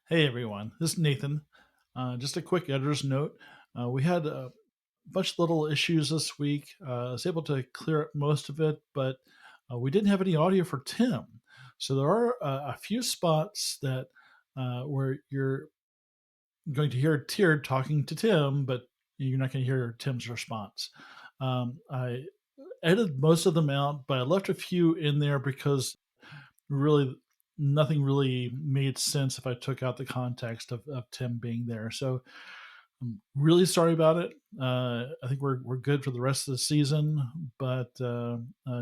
Hey everyone, this is Nathan. Just a quick editor's note. We had a bunch of little issues this week. I was able to clear up most of it, but we didn't have any audio for Tim. So there are a few spots that where you're going to hear Tyr talking to Tim, but you're not going to hear Tim's response. I edited most of them out, but I left a few in there because really nothing really made sense if I took out the context of Tim being there. So I'm really sorry about it. I think we're good for the rest of the season, but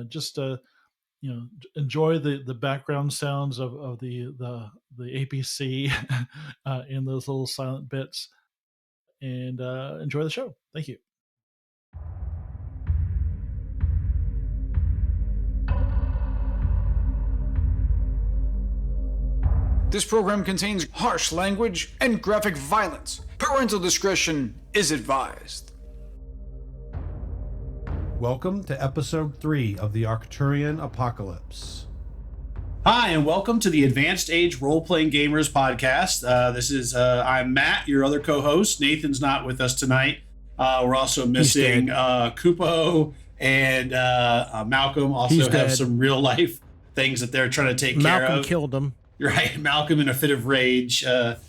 just enjoy the background sounds of the APC in those little silent bits, and enjoy the show. Thank you. This program contains harsh language and graphic violence. Parental discretion is advised. Welcome to episode 3 of the Arcturian Apocalypse. Hi, and welcome to the Advanced Age Role-Playing Gamers podcast. I'm Matt, your other co-host. Nathan's not with us tonight. We're also missing Kupo and Malcolm also have some real-life things that they're trying to take care of. Malcolm killed him. Right, Malcolm in a fit of rage. Sex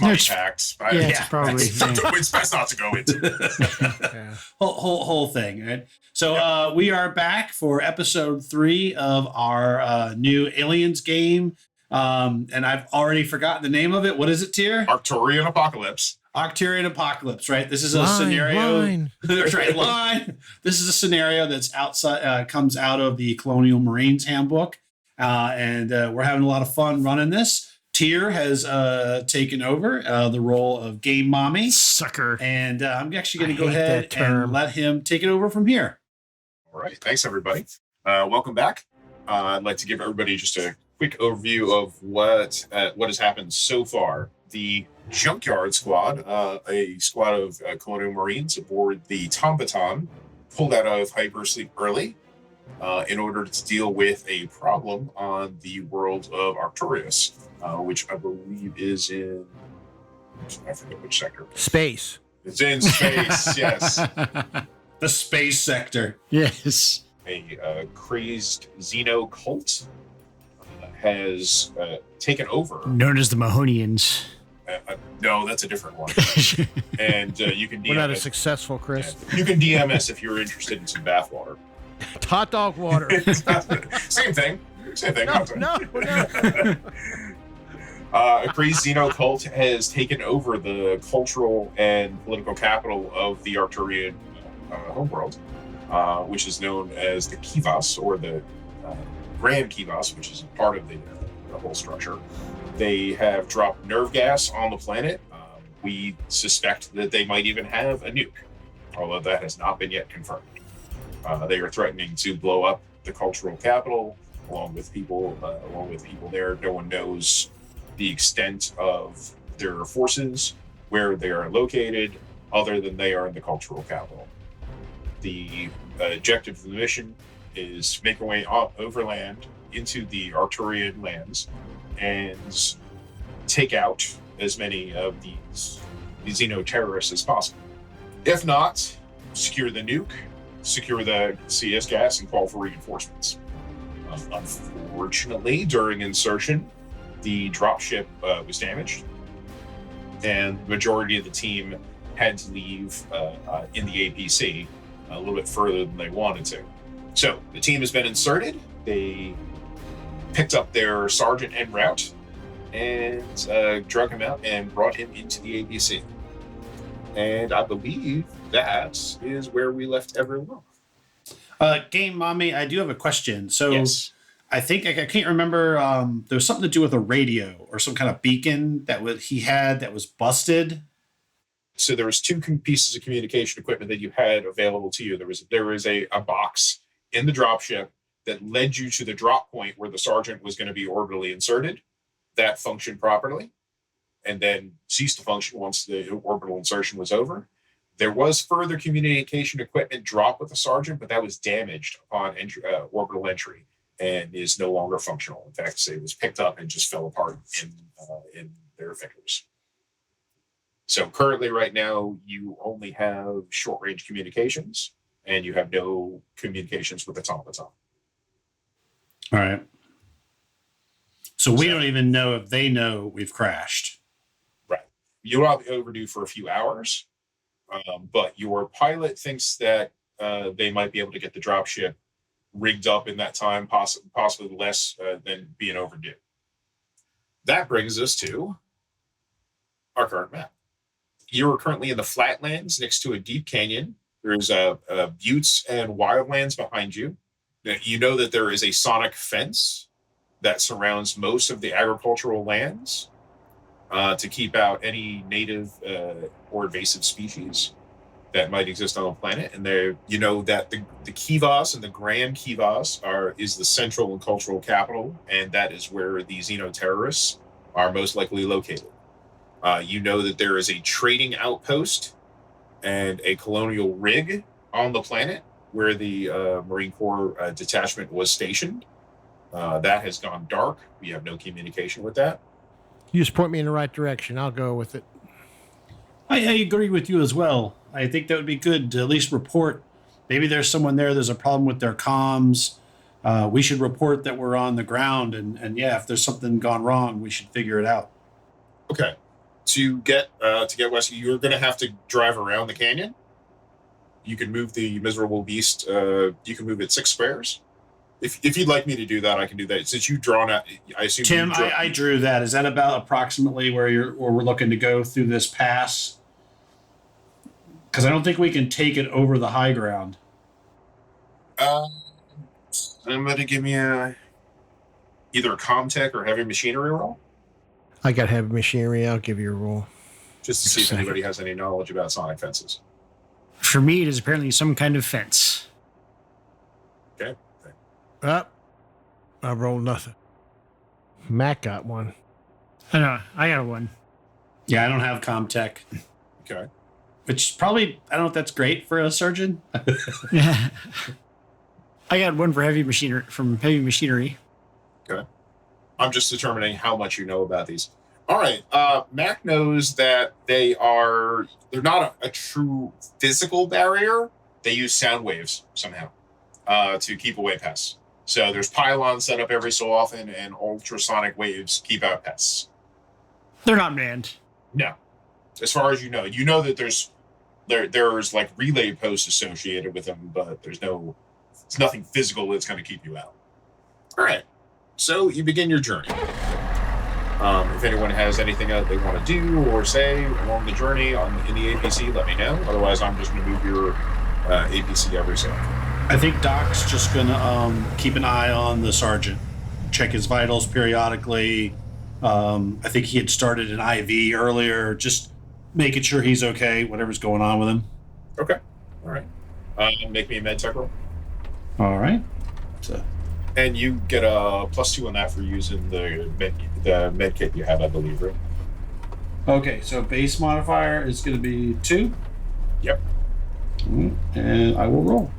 money pact. It's probably It's best not to go into. whole thing. Right? So we are back for episode 3 of our new Aliens game, and I've already forgotten the name of it. What is it, Tyr? Arcturian Apocalypse. Arcturian Apocalypse. Right. This is a scenario. Line. This is a scenario that's outside. Comes out of the Colonial Marines Handbook. And we're having a lot of fun running this. Tyr has taken over the role of Game Mommy. Sucker. And I'm actually going to go ahead and let him take it over from here. All right. Thanks, everybody. Welcome back. I'd like to give everybody just a quick overview of what has happened so far. The Junkyard Squad, a squad of Colonial Marines aboard the Tombaton, pulled out of hypersleep early. In order to deal with a problem on the world of Arcturus, which I believe is in, I forget which sector. Space. It's in space, yes. The space sector. Yes. A crazed Xeno cult has taken over. Known as the Mahonians. No, that's a different one. And you can DM We're not us. as successful, Chris. Yeah. You can DM us if you're interested in some bathwater. Hot dog water. Same thing. No. A crazed Xeno cult has taken over the cultural and political capital of the Arcturian homeworld, which is known as the Kivas, or the Grand Kivas, which is a part of the whole structure. They have dropped nerve gas on the planet. We suspect that they might even have a nuke, although that has not been yet confirmed. They are threatening to blow up the cultural capital along with people there. No one knows the extent of their forces, where they are located, other than they are in the cultural capital. The objective of the mission is to make our way overland into the Arcturian lands and take out as many of these Xeno terrorists as possible. If not, secure the nuke, secure the CS gas, and call for reinforcements. Unfortunately, during insertion, the dropship was damaged, and the majority of the team had to leave in the APC a little bit further than they wanted to. So the team has been inserted. They picked up their sergeant en route and drug him out and brought him into the APC. And I believe that is where we left everyone off. Game Mommy, I do have a question. So Yes. I think I can't remember. There was something to do with a radio or some kind of beacon that was busted. So there was 2 pieces of communication equipment that you had available to you. There was a box in the dropship that led you to the drop point where the sergeant was going to be orbitally inserted. That functioned properly, and then ceased to function once the orbital insertion was over. There was further communication equipment dropped with the sergeant, but that was damaged upon orbital entry. and is no longer functional. In fact, it was picked up and just fell apart in their fingers. So currently, right now, you only have short-range communications, and you have no communications with automaton. All right. So we don't even know if they know we've crashed. Right. You'll not be overdue for a few hours, but your pilot thinks that they might be able to get the dropship rigged up in that time, possibly less than being overdue. That brings us to our current map. You're currently in the flatlands next to a deep canyon. There's buttes and wildlands behind you. You know that there is a sonic fence that surrounds most of the agricultural lands to keep out any native or invasive species that might exist on the planet. And there, you know that the Kivas and the Grand Kivas is the central and cultural capital, and that is where the Xeno terrorists are most likely located. You know that there is a trading outpost and a colonial rig on the planet where the Marine Corps detachment was stationed. That has gone dark. We have no communication with that. You just point me in the right direction. I'll go with it. I agree with you as well. I think that would be good to at least report. Maybe there's someone there, there's a problem with their comms. We should report that we're on the ground. And yeah, if there's something gone wrong, we should figure it out. Okay. To get west, you're going to have to drive around the canyon. You can move the miserable beast. You can move it 6 squares. If you'd like me to do that, I can do that. Since you've drawn out, I assume. Tim, I drew that. Is that about approximately where we're looking to go through this pass? Because I don't think we can take it over the high ground. I'm going to give me either a Comtech or heavy machinery roll. I got heavy machinery. I'll give you a roll. Just to see if anybody has any knowledge about sonic fences. For me, it is apparently some kind of fence. Okay. Up. I rolled nothing. Matt got one. I know. I got one. Yeah, I don't have Comtech. Okay. Which probably, I don't know if that's great for a surgeon. I got one for heavy machinery from heavy machinery. Okay. I'm just determining how much you know about these. All right. Mac knows that they're not a true physical barrier. They use sound waves somehow to keep away pests. So there's pylons set up every so often, and ultrasonic waves keep out pests. They're not manned. No. As far as you know that there's like relay posts associated with them, but it's nothing physical that's going to keep you out. All right. So you begin your journey. If anyone has anything that they want to do or say along the journey in the APC, let me know. Otherwise, I'm just going to move your APC every so often. I think Doc's just going to keep an eye on the sergeant, check his vitals periodically. I think he had started an IV earlier, just making sure he's okay, whatever's going on with him. Okay. All right. Make me a med tech roll. All right. And you get a +2 on that for using the med kit you have, I believe, right? Okay, so base modifier is going to be 2. Yep. And I will roll.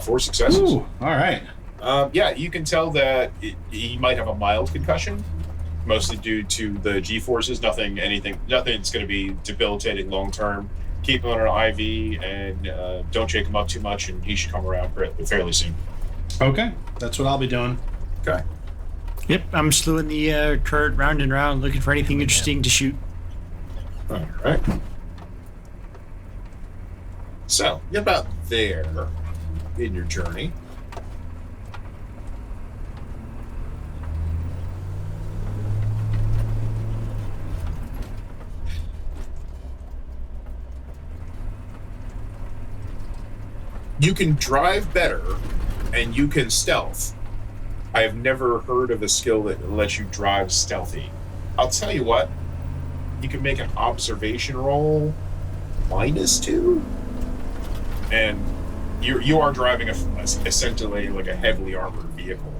4 successes. Ooh, all right. Yeah, you can tell that he might have a mild concussion, mostly due to the G-forces. Nothing's going to be debilitating long term. Keep him on an IV and don't shake him up too much, and he should come around fairly soon. Okay, that's what I'll be doing. Okay. Yep, I'm slewing the turret round and round, looking for anything interesting to shoot. All right. So, you're about there in your journey. You can drive better, and you can stealth. I have never heard of a skill that lets you drive stealthy. I'll tell you what, you can make an observation roll -2, and you are driving essentially like a heavily armored vehicle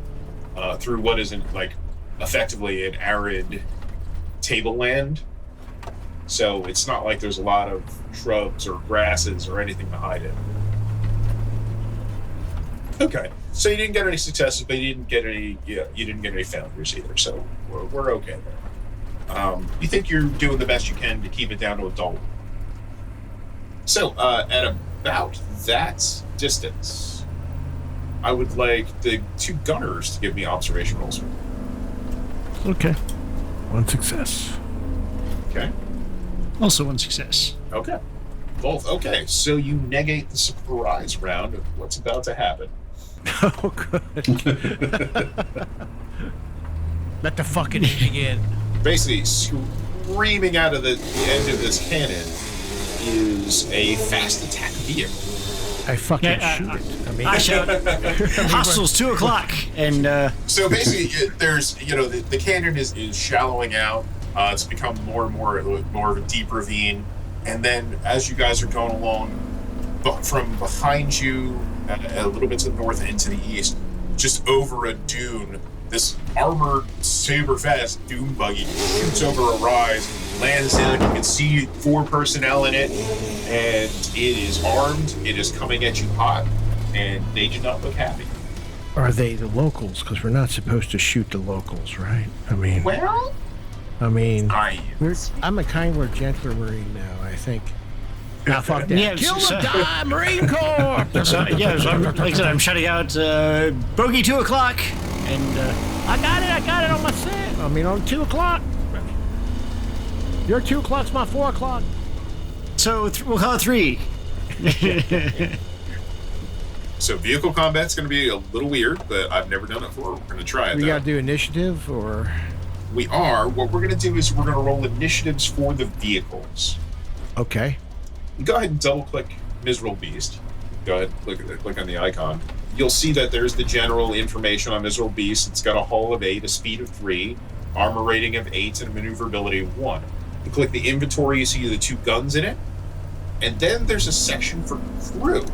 through what isn't like effectively an arid tableland. So it's not like there's a lot of shrubs or grasses or anything to hide in. Okay. So you didn't get any successes, but you didn't get any failures either. So we're okay there. You think you're doing the best you can to keep it down to a dull. So at about that distance, I would like the 2 gunners to give me observation rolls. Okay. 1 success. Okay. Also 1 success. Okay. Both. Okay. So you negate the surprise round of what's about to happen. Oh, good. Let the fucking begin. Basically, screaming out of the end of this cannon is a fast attack vehicle. I fucking shoot it. I mean, I shout, hostiles 2 o'clock, and So basically, there's the canyon is shallowing out. It's become more and more of a deep ravine, and then as you guys are going along, but from behind you, a little bit to the north and to the east, just over a dune, this armored, saber-fast dune buggy shoots over a rise, lands in. You can see 4 personnel in it, and it is armed. It is coming at you hot, and they do not look happy. are they the locals? Because we're not supposed to shoot the locals, right? I mean, I'm a kinder, gentler Marine now, I think. Now, fuck that. Yeah, Kill so- the die, Marine Corps! so like I said, I'm shutting out bogey 2 o'clock, and I got it on my set. I mean, on 2 o'clock. Your 2 o'clock's my 4 o'clock. so we'll call it 3. So vehicle combat's going to be a little weird, but I've never done it before. We're going to try it. We though. got to do initiative, or We are. What we're going to do is we're going to roll initiatives for the vehicles. okay. Go ahead and double-click Miserable Beast. Go ahead, click on the icon. You'll see that there's the general information on Miserable Beast. It's got a hull of 8, a speed of 3, armor rating of 8, and a maneuverability of 1. You click the inventory, you see the 2 guns in it, and then there's a section for crew.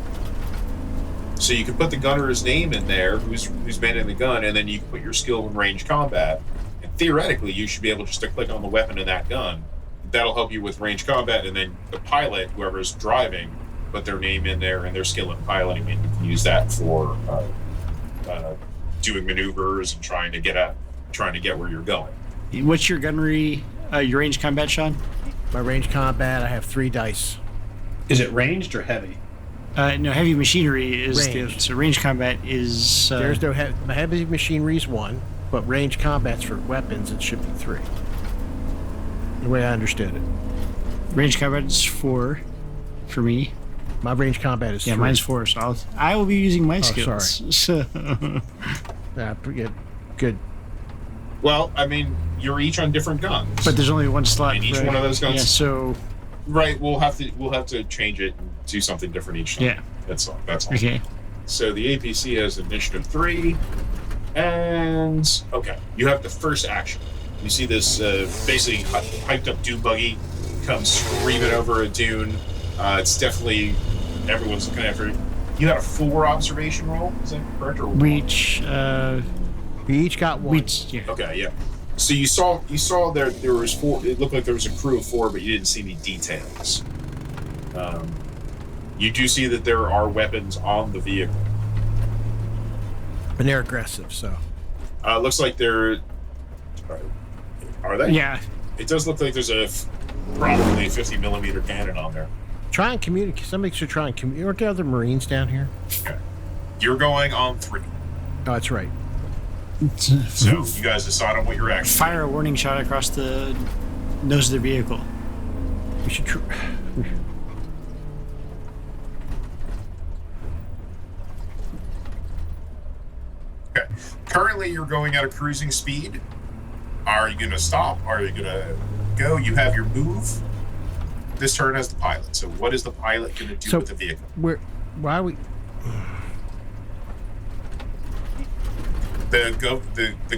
So you can put the gunner's name in there, who's manning the gun, and then you can put your skill in range combat. And theoretically, you should be able just to click on the weapon in that gun. That'll help you with range combat, and then the pilot, whoever's driving, put their name in there and their skill in piloting, and you can use that for doing maneuvers and trying to get where you're going. What's your gunnery, your range combat, Sean? My range combat, I have 3 dice. Is it ranged or heavy? No, heavy machinery is Ranged. so range combat is. There's no my heavy machinery is 1, but range combat's for weapons, it should be 3. The way I understood it. range combat is 4 for me. My range combat is 3. Yeah, mine's 4, so I will be using my skills. sorry. So, Yeah, good. Well, I mean, you're each on different guns. but there's only 1 slot. And each right? one of those guns- Yeah, so Right, we'll have to change it and do something different each time. yeah. That's all. Okay. So the APC has initiative 3, and okay, you have the first action. You see this basically hyped up dune buggy come screaming over a dune. It's definitely everyone's looking after it. You had a 4 observation roll, is that correct? Or We one? each. We each got 1. Yeah. Okay, yeah. So you saw there was 4. It looked like there was a crew of 4, but you didn't see any details. You do see that there are weapons on the vehicle. And they're aggressive, so. Looks like they're. Are they? Yeah. It does look like there's probably a 50 millimeter cannon on there. Try and communicate. Somebody should try and communicate. Aren't there other Marines down here? Okay. You're going on 3. Oh, that's right. So you guys decide on what you're actually. Fire a warning shot across the nose of the vehicle. We should Okay. Currently, you're going at a cruising speed. Are you going to stop? Are you going to go? You have your move. This turn has the pilot. So what is the pilot going to do with the vehicle? Why are we? The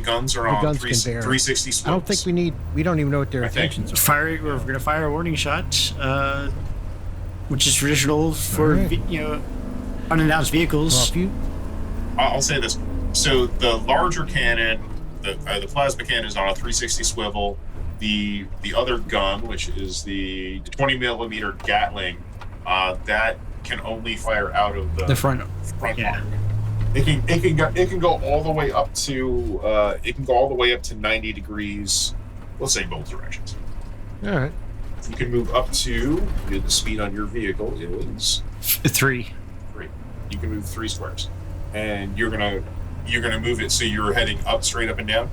guns are The on guns can bear. 360 swivels. I don't think we don't even know what their I think. intentions are. We're going to fire a warning shot, which is traditional for Alright. Unannounced Well, vehicles. if you, I'll say this. So the larger cannon, the plasma cannon is on a 360 swivel. The other gun, which is the 20 millimeter Gatling, that can only fire out of the The front. front Yeah. arm. It can go all the way up to 90 degrees. Let's say both directions. All right. You can move up to the speed on your vehicle is 3. 3. You can move 3 squares, and you're gonna move it so you're heading up, straight up and down.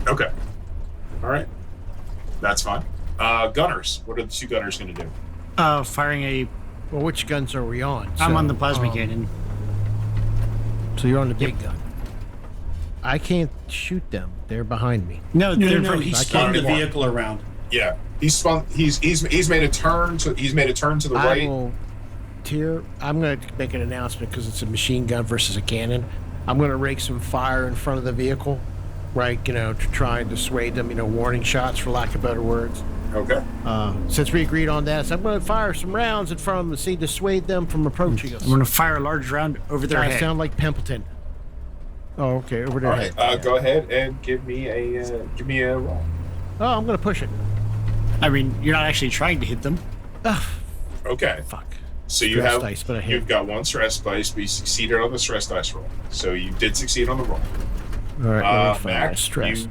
Okay. All right. That's fine. Gunners. What are the 2 gunners going to do? Firing a. Well, which guns are we on? I'm on the plasma cannon. So you're on the big gun. I can't shoot them. They're behind me. No, they're No, he spun the vehicle around. Yeah, he's spun. He's made a turn to. He's made a turn to the right. I'm going to make an announcement because it's a machine gun versus a cannon. I'm going to rake some fire in front of the vehicle, right? To try and dissuade them. Warning shots, for lack of better words. Okay. Since we agreed on that, so I'm going to fire some rounds in front of them to see dissuade them from approaching us. I'm going to fire a large round over their head. Sound like Pimpleton. Oh, okay, over their All head. right. Go ahead and give me a roll. Oh, I'm going to push it. I mean, you're not actually trying to hit them. Ugh, Okay. fuck. So Stress dice, but I hit. you've got 1 stress dice, but you succeeded on the stress dice roll. So you did succeed on the roll. All right, let me fire Mac, stress.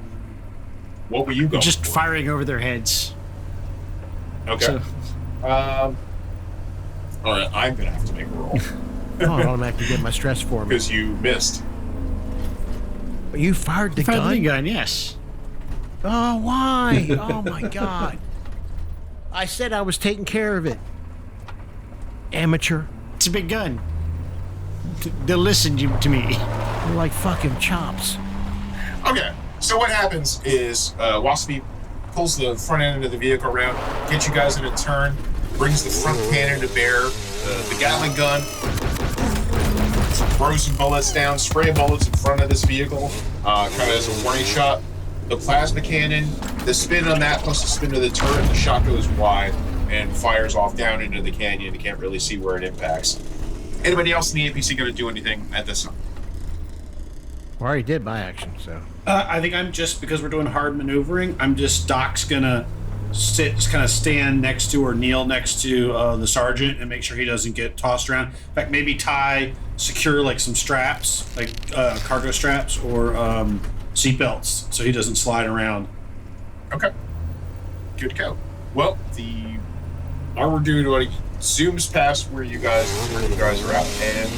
what were you going Just for? firing over their heads. Okay. So, All right, I'm gonna have to make a roll Oh, I automatically get my stress for me. because you missed. You fired the fire gun? the gun, yes. Oh, why? Oh, my God. I said I was taking care of it. Amateur. It's a big gun. They'll listen to me. You're like fucking chops. Okay, so what happens is Waspy pulls the front end of the vehicle around, gets you guys in a turn, brings the front cannon to bear, the Gatling gun, throws some bullets down, spray bullets in front of this vehicle, kind of as a warning shot. The plasma cannon, the spin on that plus the spin of the turret, the shot goes wide and fires off down into the canyon. You can't really see where it impacts. Anybody else in the APC going to do anything at this time? I already did my action, so. I think I'm just, because we're doing hard maneuvering, Doc's gonna kind of stand next to or kneel next to the sergeant and make sure he doesn't get tossed around. In fact, maybe secure like some straps, like cargo straps or seatbelts, so he doesn't slide around. Okay. Good to go. Well, the armor dude zooms past where you guys are at and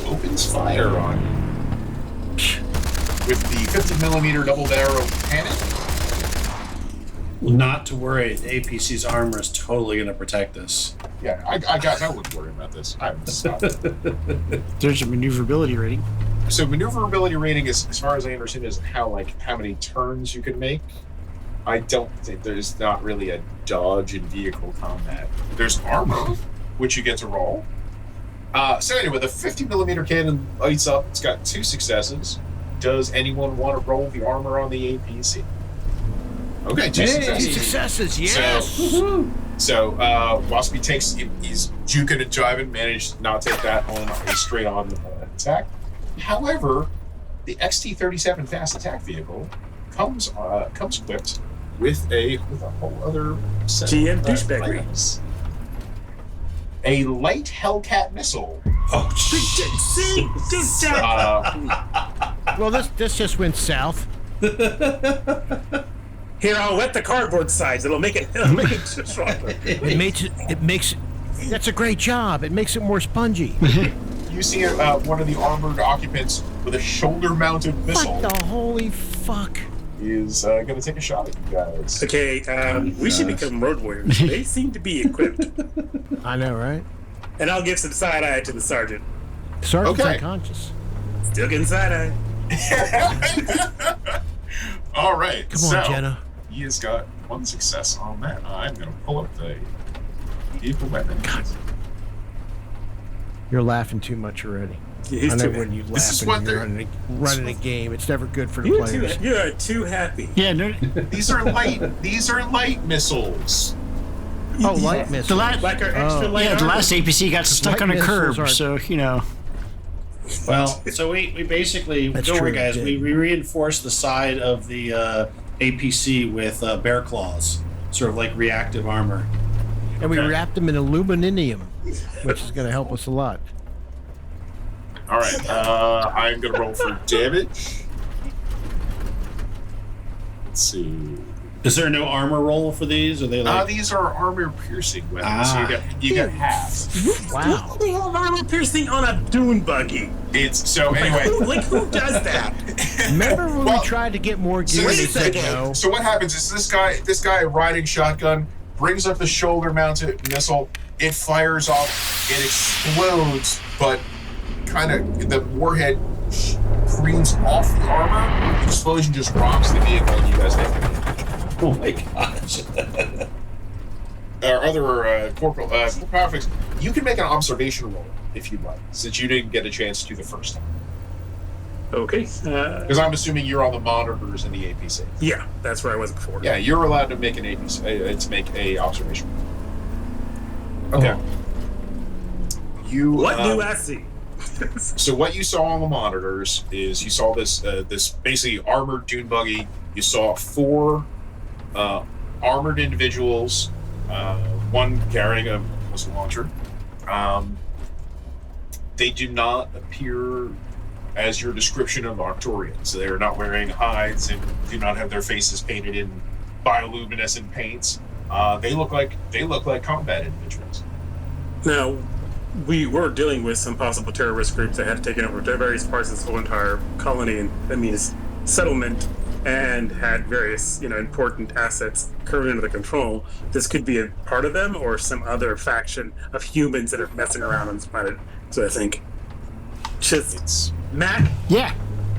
opens fire on you with the 50mm double barrel cannon. Not to worry, the APC's armor is totally going to protect us. Yeah, I wouldn't worry about this. There's a maneuverability rating. So maneuverability rating is, as far as I understand, is how many turns you can make. I don't think there's not really a dodge in vehicle combat. There's armor, which you get to roll. So anyway, the 50mm cannon lights up. It's got 2 successes. Does anyone want to roll the armor on the APC? Okay, 2 successes. 2 successes, yes! So Waspy he's juking and jiving, managed to not take that on a straight-on attack. However, the XT-37 fast attack vehicle comes equipped with a whole other set GM of douchebaggery. items. A light Hellcat missile. Oh, Well, this just went south. Here, I'll wet the cardboard sides. It'll make it stronger. It makes that's a great job. It makes it more spongy. You see one of the armored occupants with a shoulder-mounted missile What the holy fuck? is going to take a shot at you guys. Okay, we should become road warriors. They seem to be equipped. I know, right? And I'll give some side eye to the sergeant. Sergeant's Okay. unconscious. Still getting side eye. All right. Come on, Jenna. He has got 1 success on that. I'm going to pull up the vehicle weapon. God. You're laughing too much already. Yeah, he's I know too when you This is laugh what when you're they're- running a game. It's never good for the You players. are too happy. Yeah, no. These are light missiles. Oh, light missiles. The last, Like our extra light yeah, the armor. last APC got stuck Light on a missiles curb, are- so well, so we basically, That's don't worry true, guys, it we did. reinforced the side of the APC with bear claws. sort of like reactive armor. And we Okay. wrapped them in aluminum, which is going to help us a lot. All right. I'm gonna roll for damage. Let's see. Is there no armor roll for these? Are they like? These are armor-piercing weapons. So you get half. Wow. They have armor piercing on a dune buggy. It's so anyway. Who does that? Remember when Well, we tried to get more So, gear? They this said is- no. so what happens is this guy riding shotgun brings up the shoulder-mounted missile. It fires off. It explodes, but kind of the warhead careens off the armor. The explosion just rocks the vehicle, and you guys take it. Oh my gosh! Our other corporal, Corporalfix, you can make an observation roll if you'd like, since you didn't get a chance to the first time. Okay. Because I'm assuming you're on the monitors in the APC. Yeah, that's where I was before. Yeah, you're allowed to make an APC to make a observation roll. Okay. You. What do I see? So what you saw on the monitors is you saw this this basically armored dune buggy. You saw 4 armored individuals, one carrying a missile launcher. They do not appear as your description of Arcturians. They are not wearing hides and do not have their faces painted in bioluminescent paints. They look like combat individuals. Now, we were dealing with some possible terrorist groups that had taken over various parts of this whole entire colony and settlement, and had various, important assets currently under the control. This could be a part of them or some other faction of humans that are messing around on this planet. So I think, Mac, Yeah.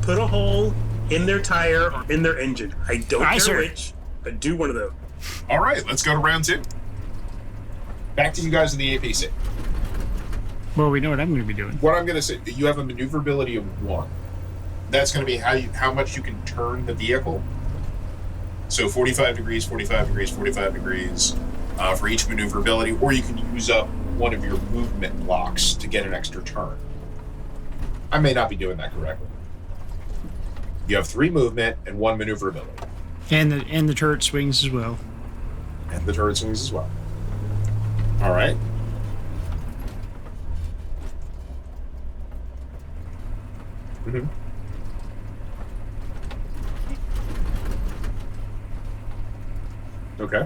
put a hole in their tire or in their engine. I don't Aye, care sir. which, but do one of those. All right, let's go to round 2. Back to you guys in the APC. Well, we know what I'm going to be doing. What I'm going to say, you have a maneuverability of 1. That's going to be how much you can turn the vehicle. So 45 degrees, 45 degrees, 45 degrees for each maneuverability, or you can use up one of your movement blocks to get an extra turn. I may not be doing that correctly. You have 3 movement and 1 maneuverability. And the turret swings as well. And the turret swings as well. All right. Mm-hmm. Okay.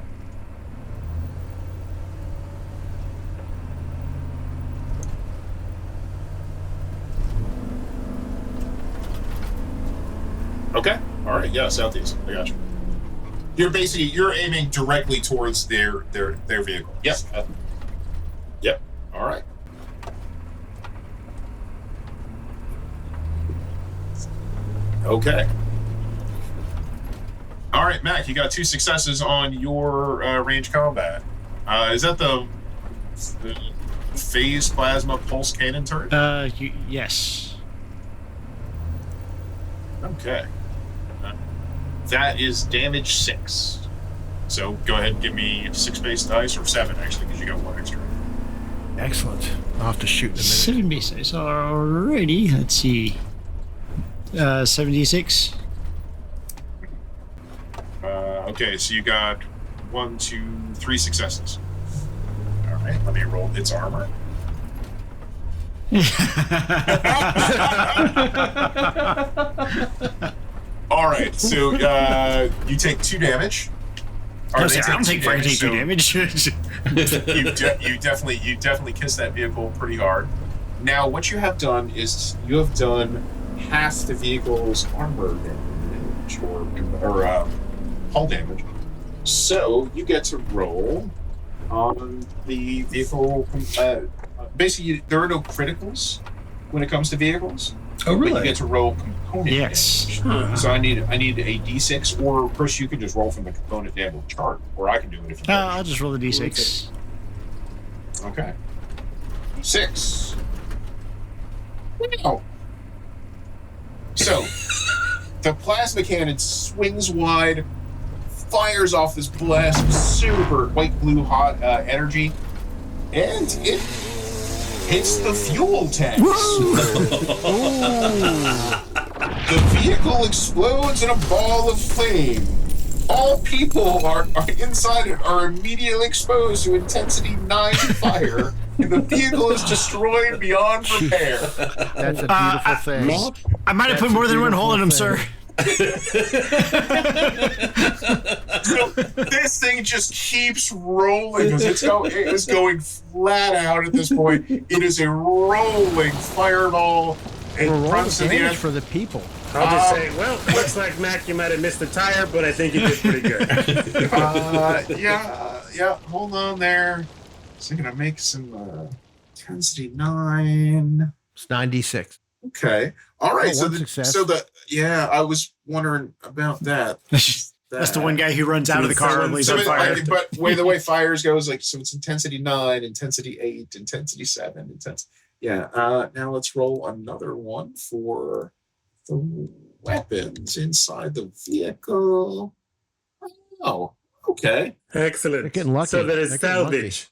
Okay. All right. Yeah, southeast. I got you. You're aiming directly towards their vehicle. Yep. Yep. All right. Okay. All right, Mac. You got 2 successes on your range combat. Is that the phase plasma pulse cannon turret? Yes. Okay. That is damage 6. So go ahead and give me 6 base dice, or 7 actually, because you got 1 extra. Excellent. I'll have to shoot in a minute. 7 bases. Alrighty. Let's see. 76. Okay, so you got 1, 2, 3 successes. All right, let me roll its armor. All right, so you take 2 damage. Or I they don't think I take 2 so damage. you definitely kiss that vehicle pretty hard. Now, what you have done is you have done half the vehicle's armor damage or hull damage. So you get to roll on the vehicle. Basically, there are no criticals when it comes to vehicles. Oh, really? But you get to roll component Yes. damage. So I need a D6, or Chris, you can just roll from the component damage chart, or I can do it if you I'll just roll the d6. Okay. 6. Wow. So, the plasma cannon swings wide, fires off this blast of super white blue hot energy, and it hits the fuel tanks. The vehicle explodes in a ball of flame. All people are inside it are immediately exposed to intensity 9 fire, and the vehicle is destroyed beyond repair. That's a beautiful thing. I might have put more than one hole in him, sir. So this thing just keeps rolling because it is going flat out at this point. It is a rolling fireball. We're rolling runs to the damage end. for the people. I'll just say, well, looks like, Mac, you might have missed the tire, but I think you did pretty good. Yeah. Hold on there. So I'm gonna make some intensity 9. It's 96. Okay. All right. Oh, one success. I was wondering about that. That's the one guy who runs out of the car and leaves on fire. But the way fires goes, like, so it's intensity 9, intensity 8, intensity 7, now let's roll another one for the weapons inside the vehicle. Oh, okay. Excellent. They're getting lucky. So that is They're getting lucky. salvage.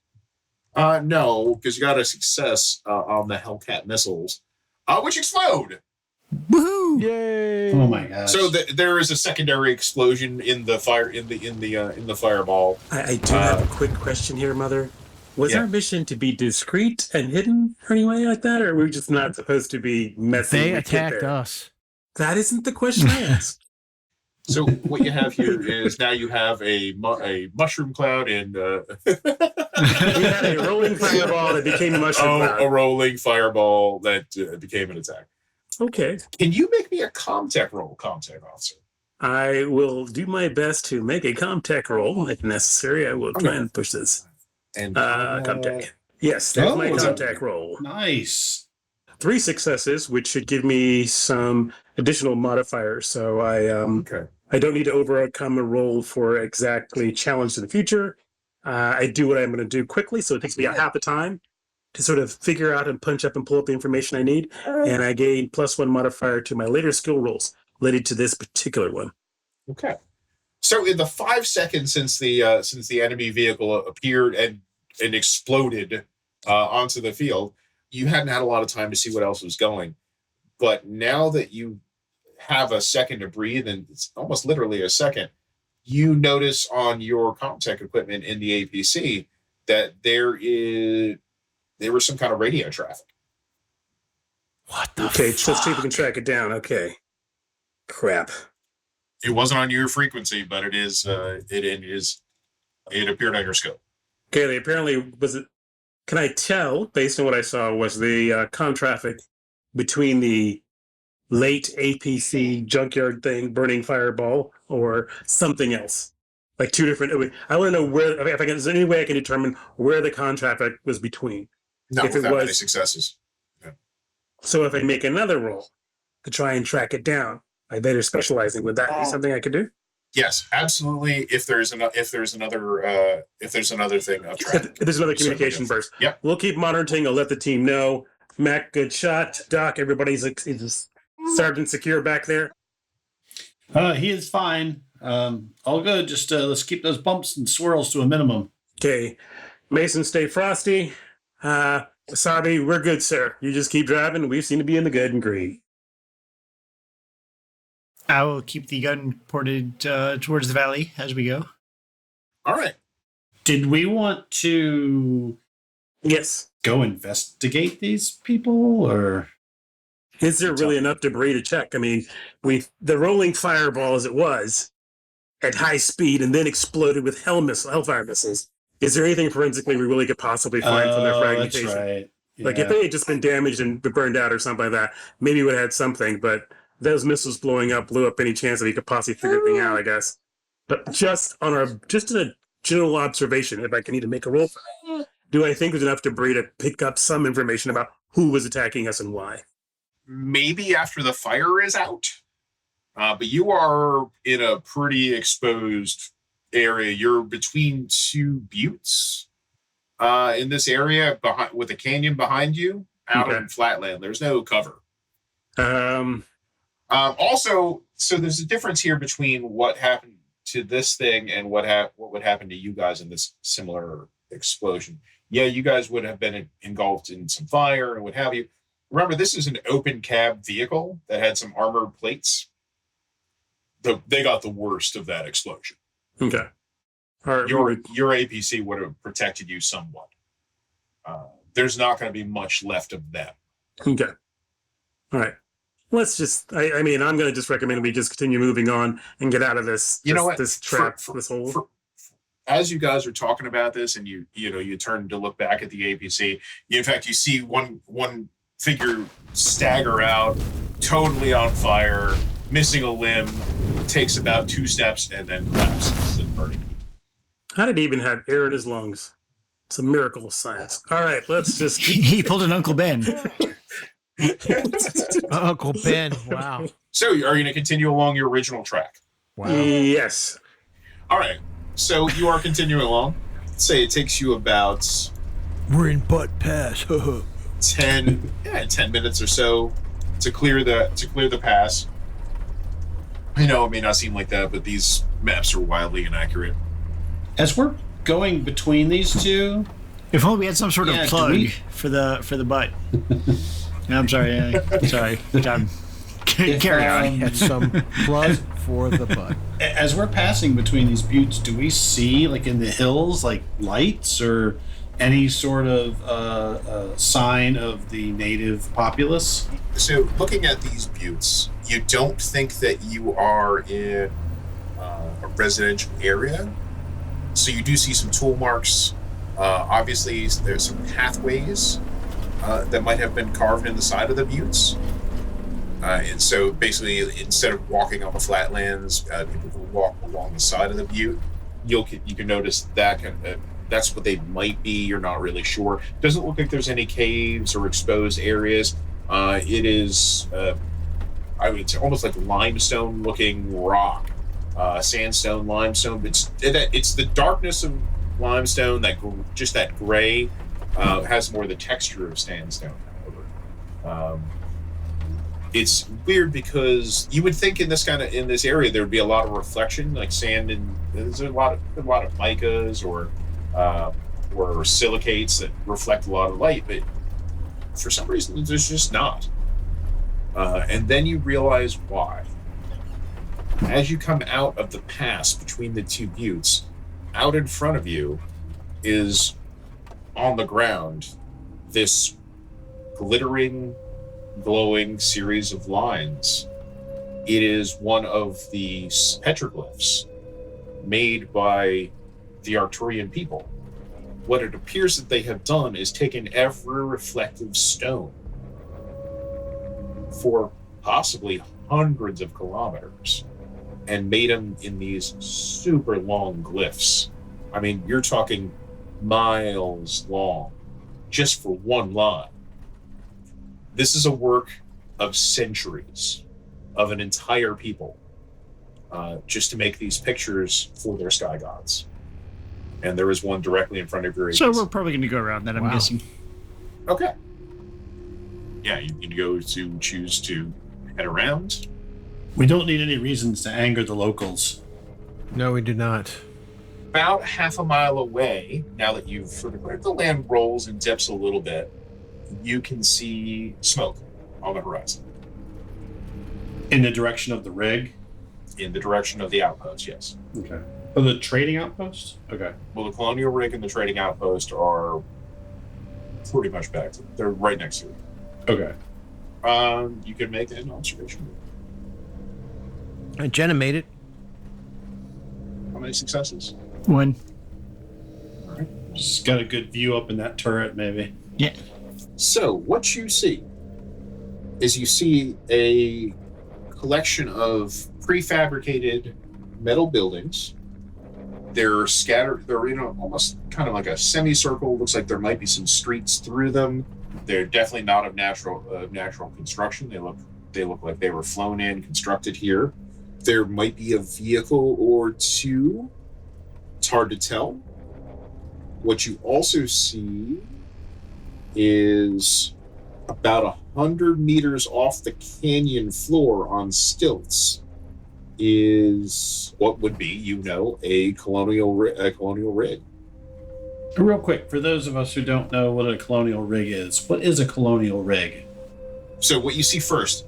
No, because you got a success on the Hellcat missiles, which explode. Woohoo! Yay! Oh my gosh. So there is a secondary explosion in the fire in the fireball. I do have a quick question here, Mother. Was our mission to be discreet and hidden or any way like that, or were we just not supposed to be messy? They attacked us. That isn't the question I asked. So what you have here is now you have a mushroom cloud and We had a rolling fireball that became a mushroom cloud. a rolling fireball that became an attack. Okay. Can you make me a Comtech roll, Comtech officer? I will do my best to make a Comtech roll if necessary. I will try and push this. And Comtech. Yes, that's my Oh. Comtech roll. Nice. 3 successes, which should give me some additional modifiers. So okay. I don't need to overcome a roll for exactly challenge in the future. I do what I'm going to do quickly, so it takes me a half the time to sort of figure out and punch up and pull up the information I need. And I gain +1 modifier to my later skill rolls related to this particular one. Okay. So in the 5 seconds since the enemy vehicle appeared and exploded onto the field, you hadn't had a lot of time to see what else was going. But now that you have a second to breathe, and it's almost literally a second, you notice on your Comtech equipment in the APC that there was some kind of radio traffic. What the Okay, so let's see if we can track it down. Okay. Crap. It wasn't on your frequency, but it is. It appeared on your scope. Okay, they apparently can I tell, based on what I saw, was the com traffic between the late APC junkyard thing, burning fireball, or something else? Like two different. I want to know where. If I can, is there any way I can determine where the con traffic was between? Not If it without was- any successes. So if I make another roll to try and track it down, I better specializing. Would that be something I could do? Yes, absolutely. If there's another thing up track. If there's another communication burst. Yep. We'll keep monitoring. I'll let the team know. Mac, good shot. Doc, everybody's sergeant secure back there. He is fine. All good. Just let's keep those bumps and swirls to a minimum. Okay. Mason, stay frosty. Wasabi, we're good, sir. You just keep driving. We seem to be in the good and green. I will keep the gun ported towards the valley as we go. All right. Did we want to Yes. go investigate these people, or Is there really enough debris to check? I mean, the rolling fireball as it was at high speed and then exploded with hellfire missiles. Is there anything forensically we really could possibly find from their fragmentation? That's right. Like Yeah. if they had just been damaged and burned out or something like that, maybe we would have had something. But those missiles blowing up blew up any chance that we could possibly figure anything out, I guess. But just in a general observation, if I can need to make a roll, do I think there's enough debris to pick up some information about who was attacking us and why? Maybe after the fire is out. But you are in a pretty exposed area. You're between two buttes in this area with a canyon behind you out in flatland. There's no cover. Also, so there's a difference here between what happened to this thing and what would happen to you guys in this similar explosion. Yeah, you guys would have been engulfed in some fire and what have you. Remember, this is an open cab vehicle that had some armored plates. They got the worst of that explosion. Okay. All right. Your APC would have protected you somewhat. There's not going to be much left of them. Okay. All right. Let's just. I mean, I'm going to just recommend we just continue moving on and get out of this. You know what? This trap, this hole. As you guys are talking about this, and you turn to look back at the APC. In fact, you see one figure stagger out, totally on fire, missing a limb, takes about 2 steps, and then collapses and burning. How did he even have air in his lungs? It's a miracle of science. All right, let's just. He pulled an Uncle Ben. Uncle Ben. Wow. So, are you going to continue along your original track? Wow. Yes. All right. So you are continuing along. Let's say it takes you about We're in Butte Pass. 10 minutes or so to clear the pass. I know it may not seem like that, but these maps are wildly inaccurate. As we're going between these two, If only we had some sort Yeah, of do plug we- for the butt. No, I'm sorry. Sorry. John. Carry on. Had some plug for the butt. as we're passing between these buttes, do we see, like in the hills, like lights or any sort of sign of the native populace? So looking at these buttes, you don't think that you are in a residential area. So you do see some tool marks. Obviously, there's some pathways that might have been carved in the side of the buttes. And so basically, instead of walking on the flatlands, people will walk along the side of the butte. You can notice that that's what they might be. You're not really sure. Doesn't look like there's any caves or exposed areas. It is, I would say, almost like limestone-looking rock, sandstone, limestone. It's the darkness of limestone, that gray, has more the texture of sandstone. However, it's weird because you would think in this area there would be a lot of reflection, like sand, and there's a lot of micas or silicates that reflect a lot of light, but for some reason there's just not. And then you realize why. As you come out of the pass between the two buttes, out in front of you is, on the ground, this glittering, glowing series of lines. It is one of the petroglyphs made by the Arcturian people. What it appears that they have done is taken every reflective stone for possibly hundreds of kilometers and made them in these super long glyphs. I mean, you're talking miles long just for one line. This is a work of centuries, of an entire people, just to make these pictures for their sky gods. And there is one directly in front of your So agency. we're probably going to go around that, I'm Wow. guessing. Okay. Yeah, you can go to choose to head around. We don't need any reasons to anger the locals. No, we do not. About half a mile away, now that you've sort of, the land rolls and dips a little bit, you can see smoke on the horizon. In the direction of the rig? In the direction of the outpost, yes. Okay. Oh, the trading outpost? Okay. Well, the colonial rig and the trading outpost are pretty much back. They're right next to it. Okay. You can make an observation. And Jenna made it. How many successes? One. All right. Just got a good view up in that turret, maybe. Yeah. So what you see is a collection of prefabricated metal buildings. They're scattered. They're in almost kind of like a semicircle. Looks like there might be some streets through them. They're definitely not of natural construction. They look like they were flown in, constructed here. There might be a vehicle or two. It's hard to tell. What you also see is about 100 meters off the canyon floor on stilts is what would be, a colonial rig. Real quick, for those of us who don't know what a colonial rig is, what is a colonial rig? So what you see first,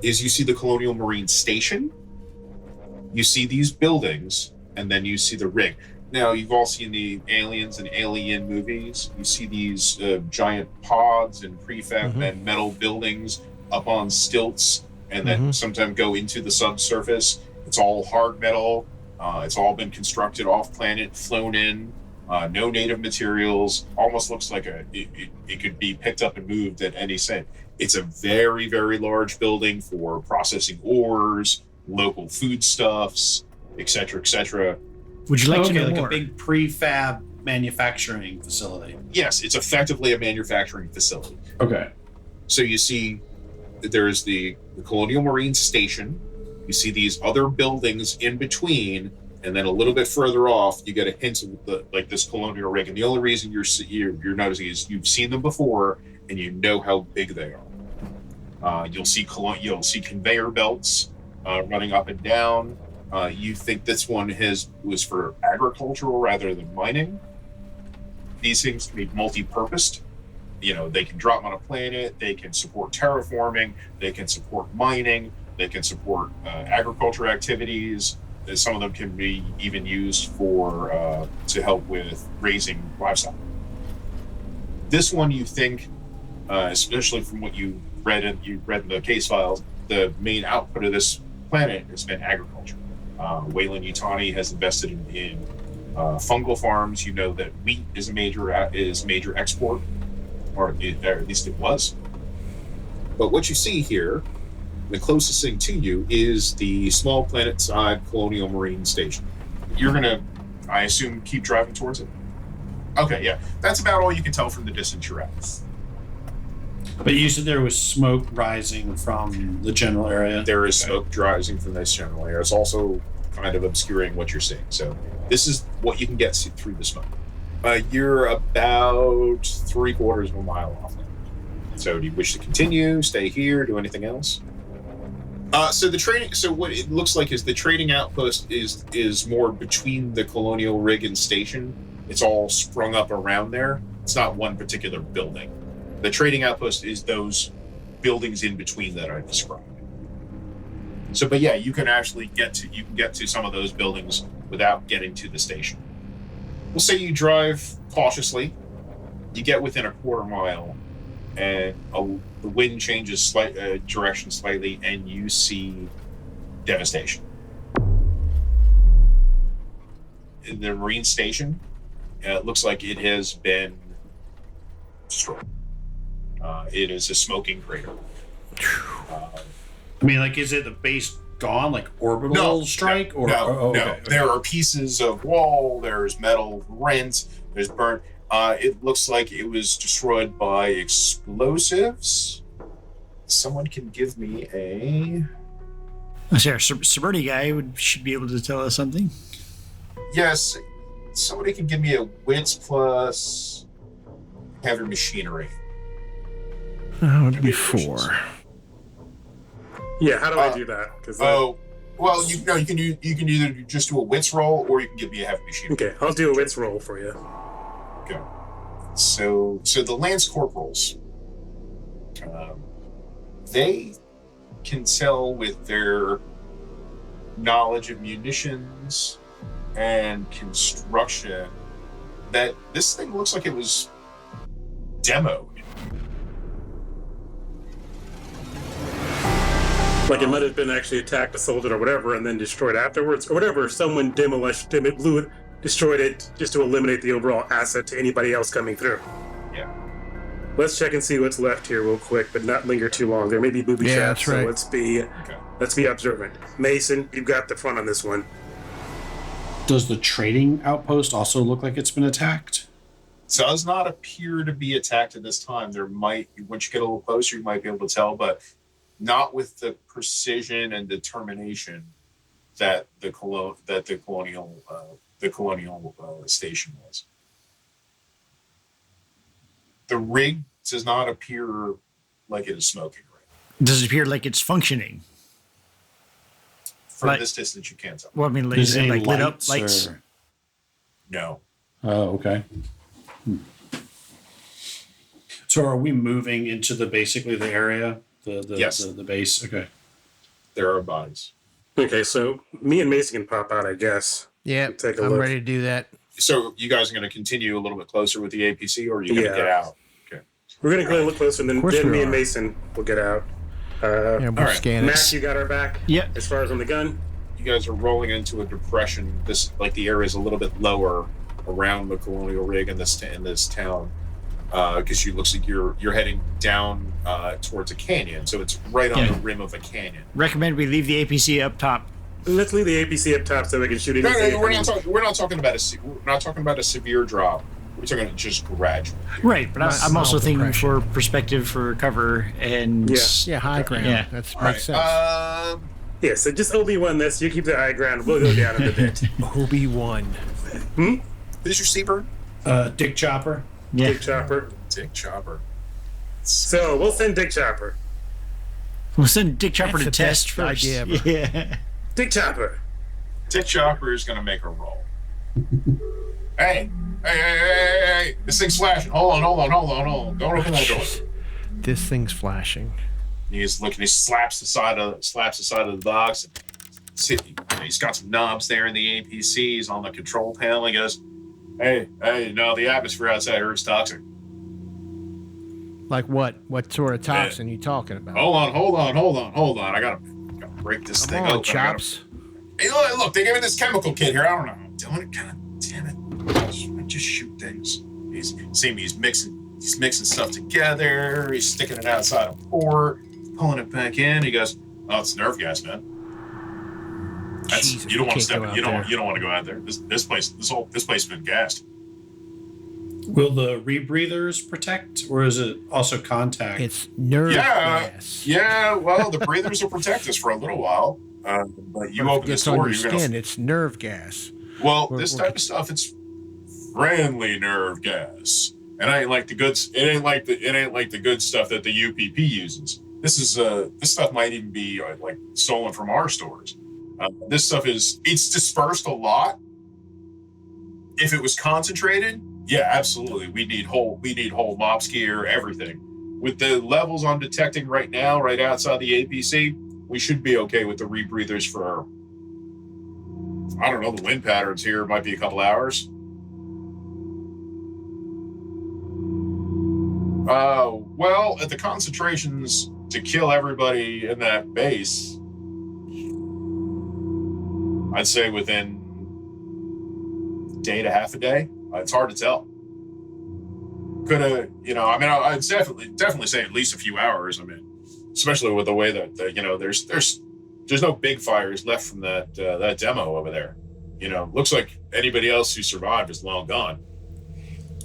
is you see the Colonial Marine Station, You see these buildings, and then you see the rig. Now, you've all seen the Aliens and Alien movies. You see these giant pods and prefab and metal buildings up on stilts, and then sometimes go into the subsurface. It's all hard metal. It's all been constructed off planet, flown in. No native materials. Almost looks like it could be picked up and moved at any second. It's a very, very large building for processing ores, local foodstuffs, etc., etc. Would you like to know like more? a big prefab manufacturing facility? Yes, it's effectively a manufacturing facility. Okay. So you see, there's the Colonial Marine Station. You see these other buildings in between, and then a little bit further off, you get a hint of this colonial rig. And the only reason you're noticing is you've seen them before, and you know how big they are. You'll see conveyor belts running up and down. You think this one was for agricultural rather than mining. These things can be multi-purposed. They can drop on a planet. They can support terraforming. They can support mining. They can support agriculture activities. Some of them can be even used to help with raising livestock. This one, you think, especially from what you read in the case files, the main output of this planet has been agriculture. Wayland Yutani has invested in fungal farms. You know that wheat is major export, or at least it was. But what you see here, the closest thing to you, is the small planet-side Colonial Marine Station. You're gonna, I assume, keep driving towards it? Okay, yeah. That's about all you can tell from the distance you're at. But you said there was smoke rising from the general area? There is smoke rising from this general area. It's also kind of obscuring what you're seeing. So this is what you can get through the smoke. You're about 3/4 of a mile off now. So do you wish to continue, stay here, do anything else? So what it looks like is the trading outpost is more between the colonial rig and station. It's all sprung up around there. It's not one particular building. The trading outpost is those buildings in between that I described. So, but yeah, you can actually get to some of those buildings without getting to the station. We'll say you drive cautiously. You get within 1/4 mile, and the wind changes direction slightly, and you see devastation. In the marine station, it looks like it has been destroyed. It is a smoking crater. Is it the base gone, like orbital strike? No. Okay. There are pieces of wall, there's metal rent, there's burnt. It looks like it was destroyed by explosives. Someone can give me a... Is there a security guy should be able to tell us something? Yes, somebody can give me a wits plus heavy machinery. Oh, it'd be 4. Yeah, how do I do that? You can either just do a wits roll, or you can give me a heavy machinery. Okay, I'll do a wits roll for you. Okay. So the Lance Corporals, they can tell with their knowledge of munitions and construction that this thing looks like it was demoed. Like it might have been actually attacked, assaulted, or whatever, and then destroyed afterwards, or whatever. Someone blew it, destroyed it, just to eliminate the overall asset to anybody else coming through. Yeah. Let's check and see what's left here real quick, but not linger too long. There may be booby traps, that's right. So let's be observant. Mason, you've got the front on this one. Does the trading outpost also look like it's been attacked? Does not appear to be attacked at this time. There might, once you get a little closer, you might be able to tell, but not with the precision and determination that the colonial station was. The rig does not appear like it is smoking right Does it appear like it's functioning? from this distance. You can't tell. Well, like, Is is it any like lit up lights lights? or- No. Oh, okay. So are we moving into basically the area? Yes. The base? Okay. There are bodies. Okay, so me and Mason can pop out, I guess. Yeah, Take a I'm look. ready to do that. So you guys are going to continue a little bit closer with the APC, or are you going to get out? Okay. We're going to go a little closer, and then course me we and are. Mason will get out. Yeah, we'll right. scan it. Matt, you got our back? Yeah. As far as on the gun? You guys are rolling into a depression. This, like, the area is a little bit lower around the colonial rig in this town, because you looks like you're heading down towards a canyon. So it's right on the rim of a canyon. Recommend we leave the APC up top. Let's leave the APC up top so we can shoot it. No, we're not talking about a severe drop. We're talking just gradual. Right, but I'm also Mild thinking depression. for perspective for cover and Yeah, high ground. Yeah. That All right. makes sense. Yeah, so just Obi-Wan this. You keep the high ground. We'll go down a bit. Obi-Wan. Who's your Seabird? Dick Chopper. yeah. Dick Chopper. Dick Chopper. So we'll send Dick Chopper. We'll send Dick Chopper That's to the test best first. idea ever. Yeah. Dick Chopper. Dick Chopper is going to make a roll. Hey! This thing's flashing. Hold on. Don't open that door. This thing's flashing. He's looking. He slaps the side of the box. And he's got some knobs there in the APC. He's on the control panel. He goes, "Hey, no, the atmosphere outside here is toxic. Like what? What sort of toxin you talking about? Hold on. I gotta break this thing Come on, open. Chops. Hey, look, they gave me this chemical kit here. I don't know. I'm doing it. God damn it! I just shoot things. He's mixing stuff together. He's sticking it outside a port, pulling it back in. He goes, "Oh, it's nerve gas, man. Jesus, You don't want to can't step. go out You don't there. want to go out there. This place has been gassed. Will the rebreathers protect, or is it also contact? It's nerve gas. Yeah. Well, the breathers will protect us for a little while. But you But if open it this gets on door, your you're gonna. skin, it's nerve gas. Well, We're- this we're- type of stuff, it's friendly nerve gas, and I ain't like the good. It ain't like the good stuff that the UPP uses. This stuff might even be like stolen from our stores. This stuff it's dispersed a lot. If it was concentrated, yeah, absolutely. We need whole mops gear, everything. With the levels I'm detecting right now, right outside the APC, we should be okay with the rebreathers for, I don't know, the wind patterns here might be a couple hours. Well, at the concentrations to kill everybody in that base, I'd say within a day to half a day. It's hard to tell. Could have, I'd definitely say at least a few hours. I mean, especially with the way that there's no big fires left from that demo over there. Looks like anybody else who survived is long gone.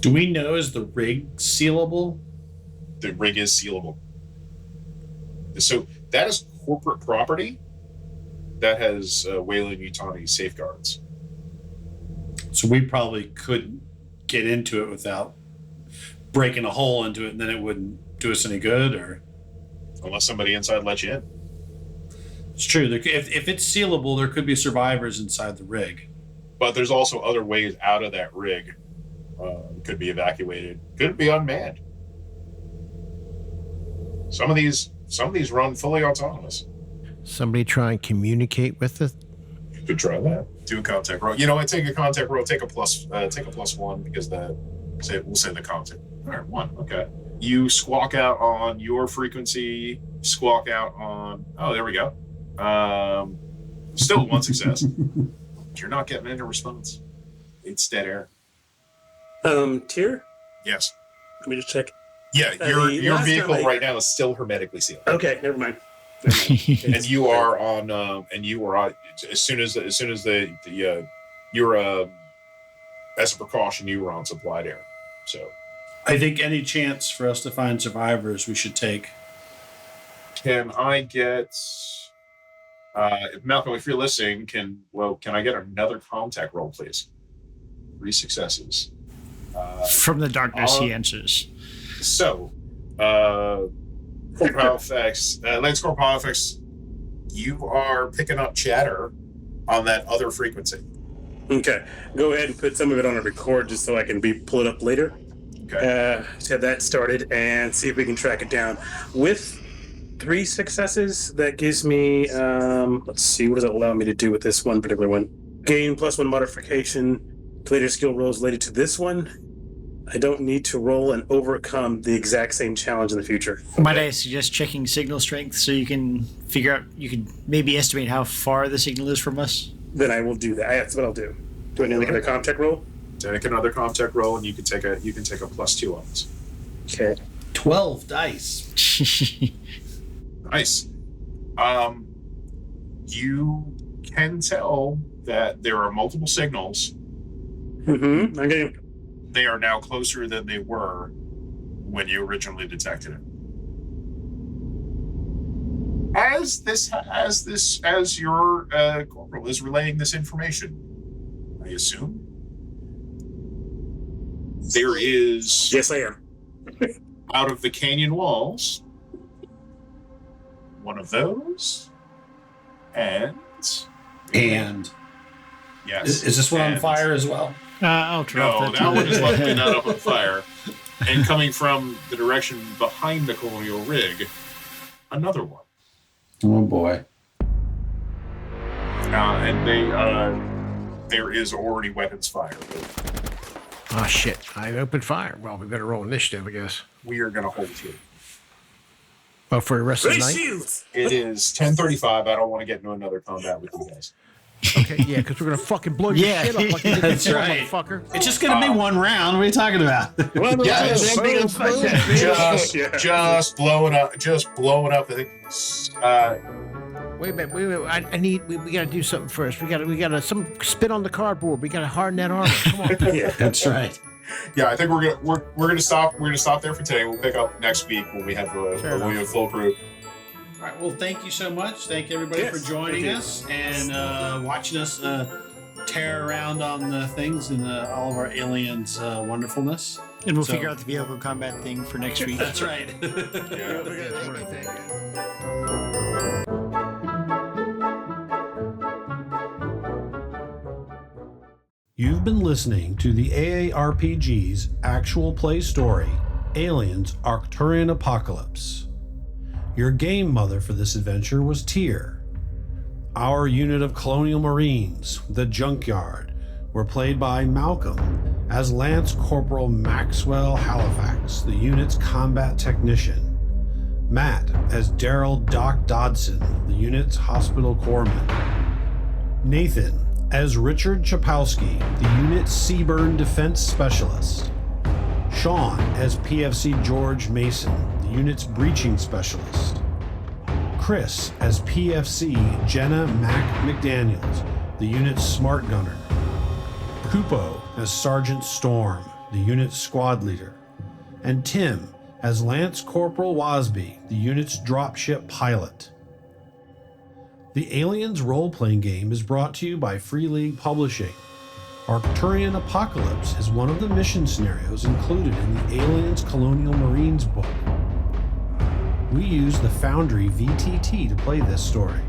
Do we know, is the rig sealable? The rig is sealable. So that is corporate property that has Weyland-Yutani safeguards. So we probably couldn't get into it without breaking a hole into it, and then it wouldn't do us any good, or Unless somebody inside lets you in. it's true. If it's sealable, there could be survivors inside the rig. But there's also other ways out of that rig. Could be evacuated. Could be unmanned. Some of these run fully autonomous. Somebody try and communicate with it. You could try that. Do a contact roll. Take a contact roll. Take a plus one because we'll say the contact. All right, 1. Okay. You squawk out on your frequency. Squawk out on. Oh, there we go. Still 1 success. You're not getting any response. It's dead air. Tier? Yes. Let me just check. Yeah, The your last vehicle time I- right now is still hermetically sealed. Okay, never mind. And you are on. As soon as you're as a precaution, you were on supplied air. So I think any chance for us to find survivors we should take. can I get? Malcolm, if you're listening, can I get another contact roll, please? 3 successes. From the darkness, he answers. So, Corporal effects, Lance Corporal effects, you are picking up chatter on that other frequency. Okay, go ahead and put some of it on a record just so I can pull it up later. Okay. Let's have that started and see if we can track it down. With 3 successes. That gives me, let's see, what does it allow me to do with this one particular one? Gain +1 modification to later skill rolls related to this one. I don't need to roll and overcome the exact same challenge in the future. Might I suggest checking signal strength so you can figure out, you could maybe estimate how far the signal is from us? Then I will do that. That's what I'll do. Do I need to make a comm tech roll? Take another comm tech roll, and you can take a +2 on this. Okay. 12 dice. Nice. You can tell that there are multiple signals. Mm-hmm. I'm getting. They are now closer than they were when you originally detected it. As your corporal is relaying this information, I assume there is, Yes, I am. out of the canyon walls, one of those, and yes, Is this one on fire as well? I'll turn off no, that. that one is likely not up on fire. And coming from the direction behind the colonial rig, another one. Oh boy. And there is already weapons fire. Oh, shit. I opened fire. Well, we better roll initiative, I guess. We are going to hold you. Well, for the rest of the Raise night? shields! It is 10:35. I don't want to get into another combat with you guys. Okay, yeah, because we're going to fucking blow your Yeah, shit up like you did that's before, right. motherfucker. It's just going to be one round. What are you talking about? Just blowing up. Just blowing up. I think. Wait a minute. I need. We got to do something first. We got to some spit on the cardboard. We got to harden that armor. Come on. That's right. Yeah, I think we're gonna stop. We're gonna stop there for today. We'll pick up next week when we have the full crew. All right. Well, thank you so much. Thank everybody for joining us and watching us tear around on the things and all of our aliens' wonderfulness. And we'll figure out the vehicle combat thing for next week. That's right. Yeah. You've been listening to the AARPG's actual play story, Aliens Arcturian Apocalypse. Your game mother for this adventure was Tyr. Our unit of colonial marines, the Junkyard, were played by Malcolm as Lance Corporal Maxwell Halifax, the unit's combat technician. Matt as Daryl Doc Dodson, the unit's hospital corpsman. Nathan as Richard Chapowski, the unit's Seaburn defense specialist. Sean as PFC George Mason, the unit's breaching specialist. Chris as PFC Jenna Mac McDaniels, the unit's smart gunner. Kupo as Sergeant Storm, the unit's squad leader. And Tim as Lance Corporal Wasby, the unit's dropship pilot. The Aliens role-playing game is brought to you by Free League Publishing. Arcturian Apocalypse is one of the mission scenarios included in the Aliens Colonial Marines book. We use the Foundry VTT to play this story.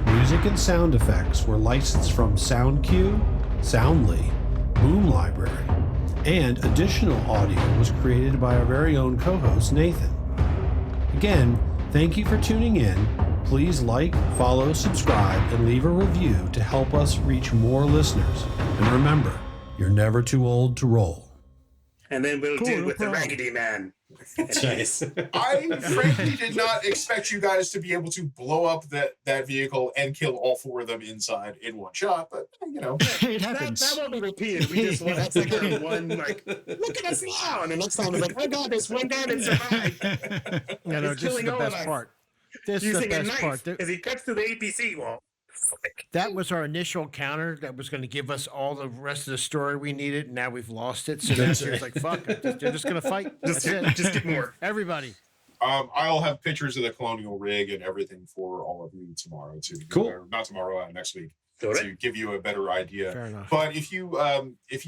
Music and sound effects were licensed from SoundCue, Soundly, Boom Library, and additional audio was created by our very own co-host Nathan. Again, thank you for tuning in. Please like, follow, subscribe, and leave a review to help us reach more listeners. And remember, you're never too old to roll. And then we'll deal with the Raggedy Man. Nice. I frankly did not expect you guys to be able to blow up that vehicle and kill all 4 of them inside in one shot, but you know. It happens. That won't be repeated. We just want to take one, like, look at us now. And the next time it's like, oh God, there's one guy that survived. No, this is the best part. This is the Using a best part. knife as he cuts through the APC wall. That was our initial counter that was going to give us all the rest of the story we needed. Now we've lost it. So now it's like, fuck it. They're just going to fight. That's it. Just get more. Everybody. I'll have pictures of the colonial rig and everything for all of you tomorrow too. Cool. Or not tomorrow, next week. Got it. To give you a better idea. Fair enough. But if you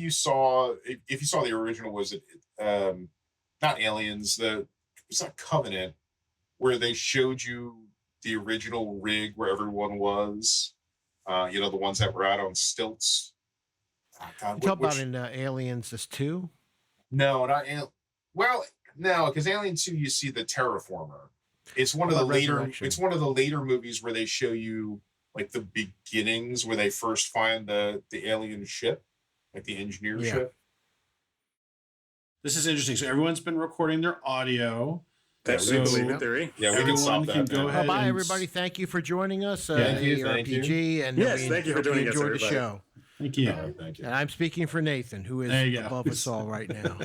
saw the original, was it not Aliens? It's not Covenant, where they showed you the original rig where everyone was. The ones that were out on stilts. God, Talk about in Aliens this 2? No, not well, no, because Alien 2 you see the terraformer. It's one of the later. Resurrection. It's one of the later movies where they show you like the beginnings, where they first find the alien ship, like the engineer ship. This is interesting. So everyone's been recording their audio. That's So- in theory. Yeah, we can solve Everyone that. can go man. ahead. Bye, and- everybody. Thank you for joining us. Thank you, thank AARPG, and Yes, we thank you for hope joining us, enjoyed the everybody. show. Thank you. Thank you. And I'm speaking for Nathan, who is There you go. above us all right now.